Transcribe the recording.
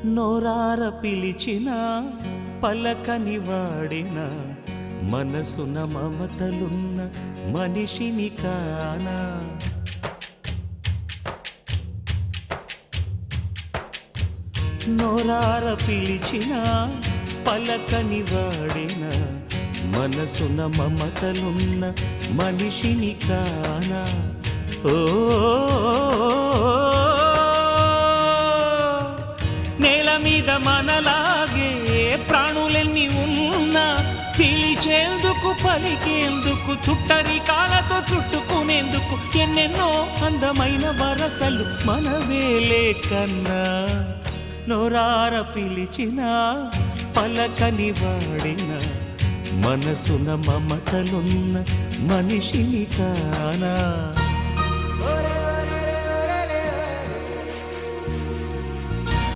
నోరార పిలిచిన పలకని వాడిన మనసున మమతలున్న మనిషిని కానా. నోరార పిలిచిన పలకని వాడిన మనసున మమతలున్న మనిషిని కానా. ఓ నేల మీద మనలాగే ప్రాణులెన్ని ఉన్నా పిలిచేందుకు పలికేందుకు చుట్టరికాలతో చుట్టుకునేందుకు ఎన్నెన్నో అందమైన వరసలు మనవేలే కన్నా. నోరార పిలిచిన పలకని వాడిన మనసున మమతలున్న మనిషిని కానా.